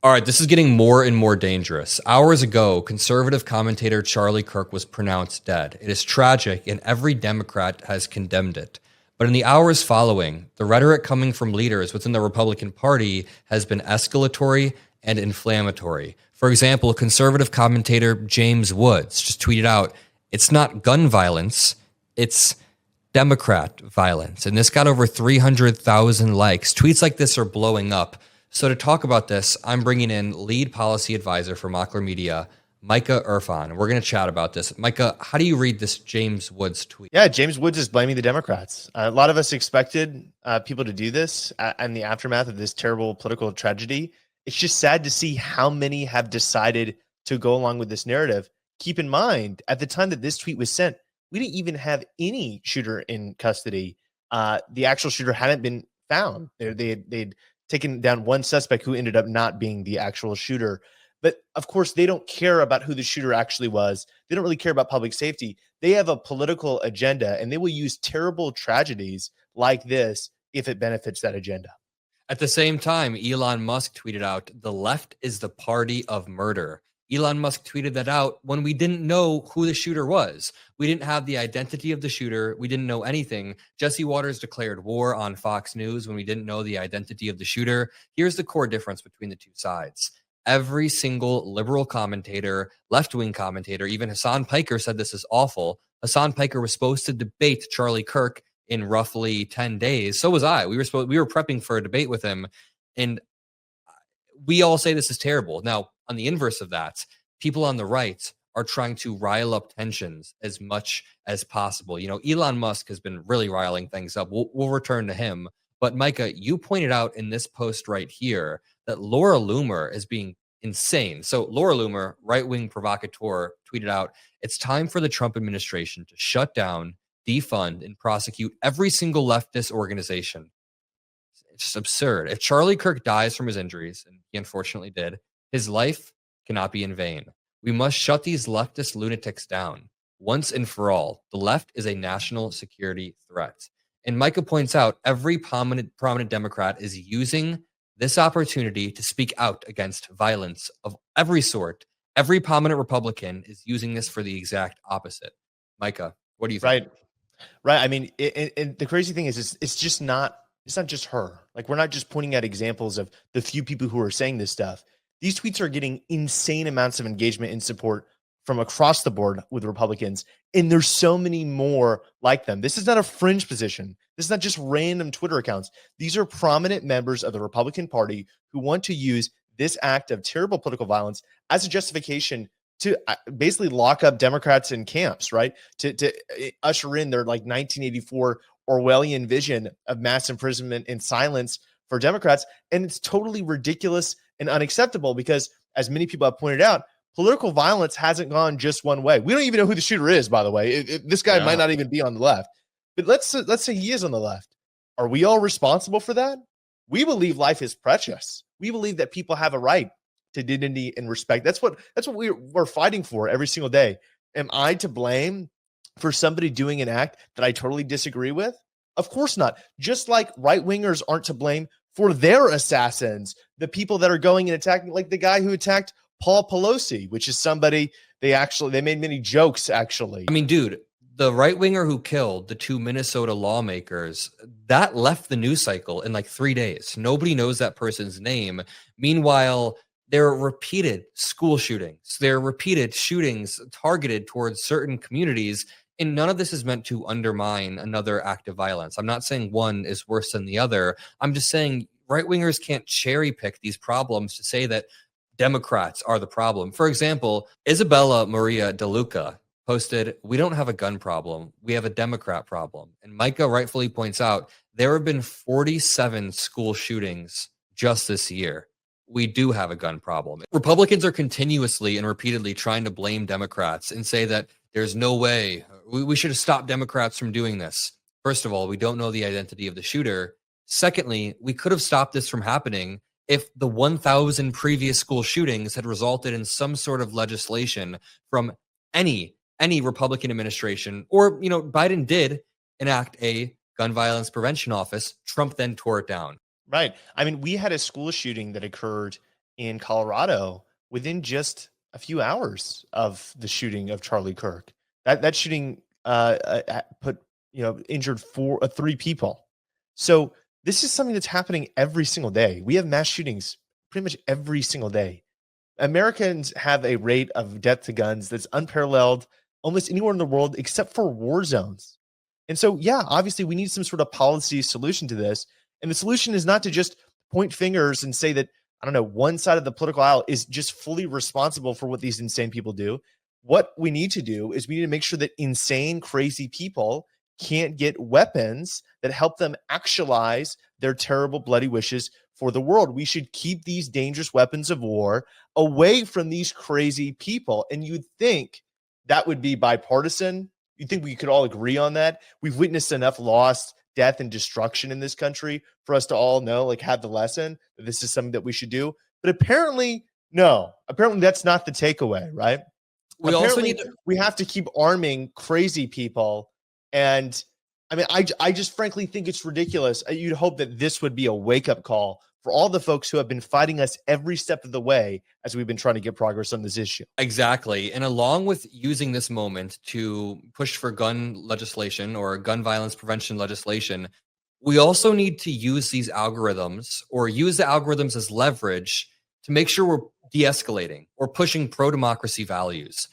All right, this is getting more and more dangerous. Hours ago, conservative commentator Charlie Kirk was pronounced dead. It is tragic, and every Democrat has condemned it. But in the hours following, the rhetoric coming from leaders within the Republican Party has been escalatory and inflammatory. For example, conservative commentator James Woods just tweeted out, "It's not gun violence, it's Democrat violence." And this got over 300,000 likes. Tweets like this are blowing up. So to talk about this, I'm bringing in lead policy advisor for Mockler Media, Micah Irfan. We're going to chat about this. Micah, how do you read this James Woods tweet? Yeah, James Woods is blaming the Democrats. A lot of us expected people to do this in the aftermath of this terrible political tragedy. It's just sad to see how many have decided to go along with this narrative. Keep in mind, at the time that this tweet was sent, we didn't even have any shooter in custody. The actual shooter hadn't been found. They'd taken down one suspect who ended up not being the actual shooter. But of course, they don't care about who the shooter actually was. They don't really care about public safety. They have a political agenda, and they will use terrible tragedies like this if it benefits that agenda. At the same time, Elon Musk tweeted out, "The left is the party of murder." Elon Musk tweeted that out when we didn't know who the shooter was. We didn't have the identity of the shooter. We didn't know anything. Jesse Waters declared war on Fox News when we didn't know the identity of the shooter. Here's the core difference between the two sides. Every single liberal commentator, left-wing commentator, even Hassan Piker said this is awful. Hassan Piker was supposed to debate Charlie Kirk in roughly 10 days. So was I. We were prepping for a debate with him, and we all say this is terrible. Now, on the inverse of that, people on the right are trying to rile up tensions as much as possible. You know, Elon Musk has been really riling things up. We'll return to him. But Micah, you pointed out in this post right here that Laura Loomer is being insane. So Laura Loomer, right-wing provocateur, tweeted out, "It's time for the Trump administration to shut down, defund, and prosecute every single leftist organization." It's just absurd. If Charlie Kirk dies from his injuries, and he unfortunately did, his life cannot be in vain. We must shut these leftist lunatics down once and for all. The left is a national security threat. And Micah points out every prominent Democrat is using this opportunity to speak out against violence of every sort. Every prominent Republican is using this for the exact opposite. Micah, what do you think? Right. I mean, and the crazy thing is, it's not just her. Like, we're not just pointing out examples of the few people who are saying this stuff. These tweets are getting insane amounts of engagement and support from across the board with Republicans. And there's so many more like them. This is not a fringe position. This is not just random Twitter accounts. These are prominent members of the Republican Party who want to use this act of terrible political violence as a justification to basically lock up Democrats in camps, right? To usher in their like 1984 Orwellian vision of mass imprisonment and silence for Democrats. And it's totally ridiculous and unacceptable because, as many people have pointed out, political violence hasn't gone just one way. We don't even know who the shooter is, by the way. This guy might not even be on the left. But let's say he is on the left. Are we all responsible for that? We believe life is precious. We believe that people have a right to dignity and respect. That's what we're fighting for every single day. Am I to blame for somebody doing an act that I totally disagree with? Of course not. Just like right-wingers aren't to blame for their assassins, the people that are going and attacking, like the guy who attacked Paul Pelosi, which is somebody they made many jokes, actually. I mean, dude, the right-winger who killed the two Minnesota lawmakers, that left the news cycle in like 3 days. Nobody knows that person's name. Meanwhile, there are repeated school shootings. There are repeated shootings targeted towards certain communities, and none of this is meant to undermine another act of violence. I'm not saying one is worse than the other. I'm just saying right-wingers can't cherry pick these problems to say that Democrats are the problem. For example, Isabella Maria DeLuca posted, "We don't have a gun problem. We have a Democrat problem." And Micah rightfully points out there have been 47 school shootings just this year. We do have a gun problem. Republicans are continuously and repeatedly trying to blame Democrats and say that there's no way we should have stopped Democrats from doing this. First of all, we don't know the identity of the shooter. Secondly, we could have stopped this from happening if the 1,000 previous school shootings had resulted in some sort of legislation from any Republican administration, or, you know, Biden did enact a gun violence prevention office. Trump then tore it down. Right. I mean, we had a school shooting that occurred in Colorado within just a few hours of the shooting of Charlie Kirk. That shooting put injured three people. So this is something that's happening every single day. We have mass shootings pretty much every single day. Americans have a rate of death to guns that's unparalleled almost anywhere in the world except for war zones. And so, yeah, obviously we need some sort of policy solution to this. And the solution is not to just point fingers and say that, I don't know, one side of the political aisle is just fully responsible for what these insane people do. What we need to do is we need to make sure that insane, crazy people can't get weapons that help them actualize their terrible, bloody wishes for the world. We should keep these dangerous weapons of war away from these crazy people. And you'd think that would be bipartisan. You'd think we could all agree on that. We've witnessed enough loss, death, and destruction in this country for us to all know, like, have the lesson that this is something that we should do. But apparently, no. Apparently, that's not the takeaway, right? We have to keep arming crazy people. And I mean, I just frankly think it's ridiculous. You'd hope that this would be a wake-up call for all the folks who have been fighting us every step of the way as we've been trying to get progress on this issue. Exactly. And along with using this moment to push for gun legislation or gun violence prevention legislation, we also need to use these algorithms or use the algorithms as leverage to make sure we're de-escalating or pushing pro-democracy values.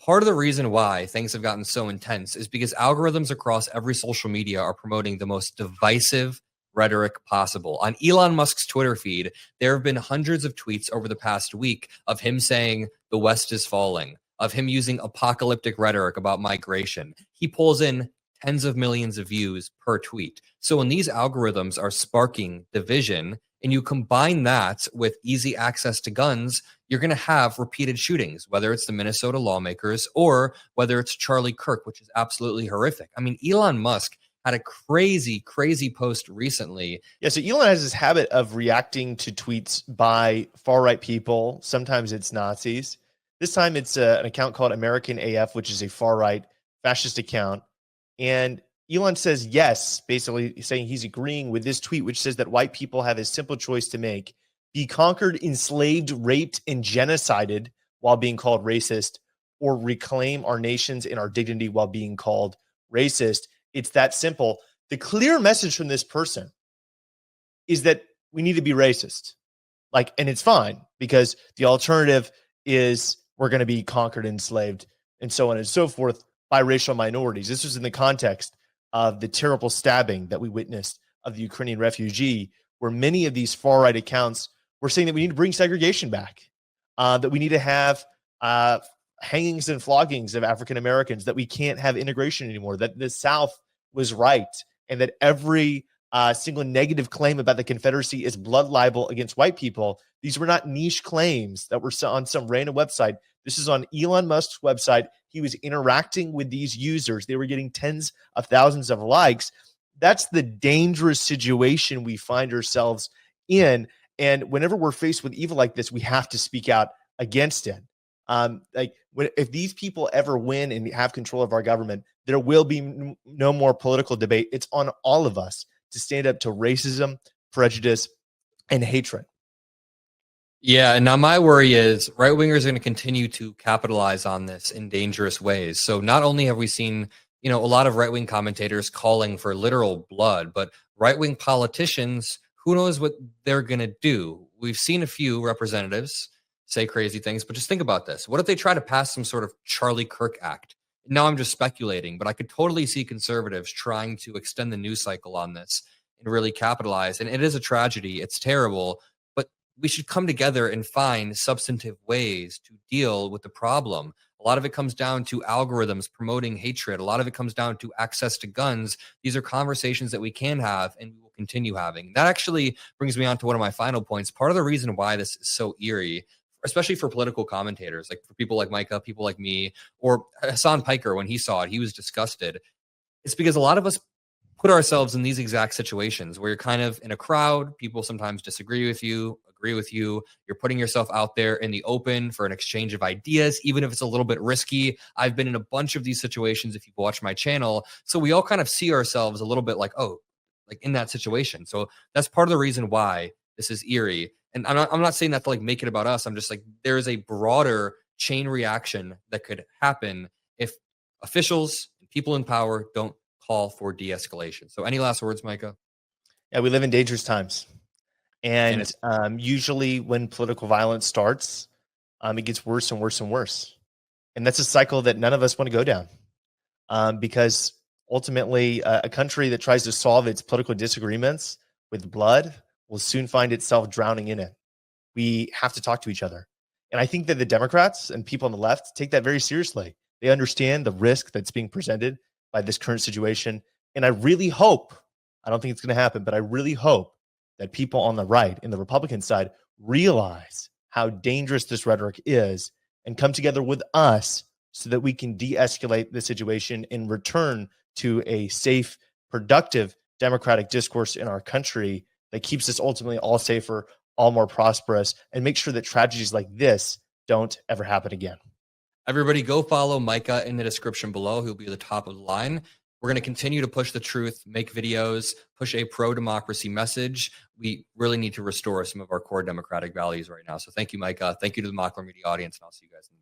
Part of the reason why things have gotten so intense is because algorithms across every social media are promoting the most divisive rhetoric possible. On Elon Musk's Twitter feed, there have been hundreds of tweets over the past week of him saying the West is falling, of him using apocalyptic rhetoric about migration. He pulls in tens of millions of views per tweet. So when these algorithms are sparking division and you combine that with easy access to guns, you're going to have repeated shootings, whether it's the Minnesota lawmakers or whether it's Charlie Kirk, which is absolutely horrific. I mean, Elon Musk had a crazy, crazy post recently. Yeah, so Elon has this habit of reacting to tweets by far-right people. Sometimes it's Nazis. This time it's an account called American AF, which is a far-right fascist account. And Elon says yes, basically saying he's agreeing with this tweet, which says that white people have a simple choice to make: be conquered, enslaved, raped, and genocided while being called racist, or reclaim our nations and our dignity while being called racist. It's that simple. The clear message from this person is that we need to be racist. And it's fine because the alternative is we're going to be conquered, enslaved, and so on and so forth by racial minorities. This was in the context of the terrible stabbing that we witnessed of the Ukrainian refugee, where many of these far-right accounts were saying that we need to bring segregation back, that we need to have hangings and floggings of African Americans, that we can't have integration anymore, that the South was right, and that every single negative claim about the Confederacy is blood libel against white people. These were not niche claims that were on some random website. This is on Elon Musk's website. He was interacting with these users. They were getting tens of thousands of likes. That's the dangerous situation we find ourselves in. And whenever we're faced with evil like this, we have to speak out against it. If these people ever win and have control of our government, there will be no more political debate. It's on all of us to stand up to racism, prejudice, and hatred. Yeah, and now my worry is right-wingers are going to continue to capitalize on this in dangerous ways. So not only have we seen, a lot of right-wing commentators calling for literal blood, but right-wing politicians, who knows what they're going to do? We've seen a few representatives say crazy things, but just think about this. What if they try to pass some sort of Charlie Kirk act? Now I'm just speculating, but I could totally see conservatives trying to extend the news cycle on this and really capitalize. And it is a tragedy. It's terrible, but we should come together and find substantive ways to deal with the problem. A lot of it comes down to algorithms promoting hatred. A lot of it comes down to access to guns. These are conversations that we can have and we will continue having. That actually brings me on to one of my final points. Part of the reason why this is so eerie, especially for political commentators, like for people like Micah, people like me, or Hassan Piker, when he saw it, he was disgusted. It's because a lot of us put ourselves in these exact situations where you're kind of in a crowd. People sometimes disagree with you, agree with you. You're putting yourself out there in the open for an exchange of ideas, even if it's a little bit risky. I've been in a bunch of these situations if you've watched my channel. So we all kind of see ourselves a little bit like, oh, like in that situation. So that's part of the reason why this is eerie. and I'm not saying that to like make it about us. I'm just like, there is a broader chain reaction that could happen if officials and people in power don't call for de-escalation. So any last words, Micah? Yeah, we live in dangerous times. And usually when political violence starts, it gets worse and worse and worse. And that's a cycle that none of us want to go down, because ultimately a country that tries to solve its political disagreements with blood will soon find itself drowning in it. We have to talk to each other. And I think that the Democrats and people on the left take that very seriously. They understand the risk that's being presented by this current situation. And I really hope, I don't think it's going to happen, but I really hope that people on the right, in the Republican side, realize how dangerous this rhetoric is and come together with us so that we can de-escalate the situation and return to a safe, productive, democratic discourse in our country that keeps us ultimately all safer, all more prosperous, and make sure that tragedies like this don't ever happen again. Everybody go follow Micah in the description below. He'll be at the top of the line. We're going to continue to push the truth, make videos, push a pro-democracy message. We really need to restore some of our core democratic values right now. So thank you, Micah. Thank you to the Mockler Media audience, and I'll see you guys in the next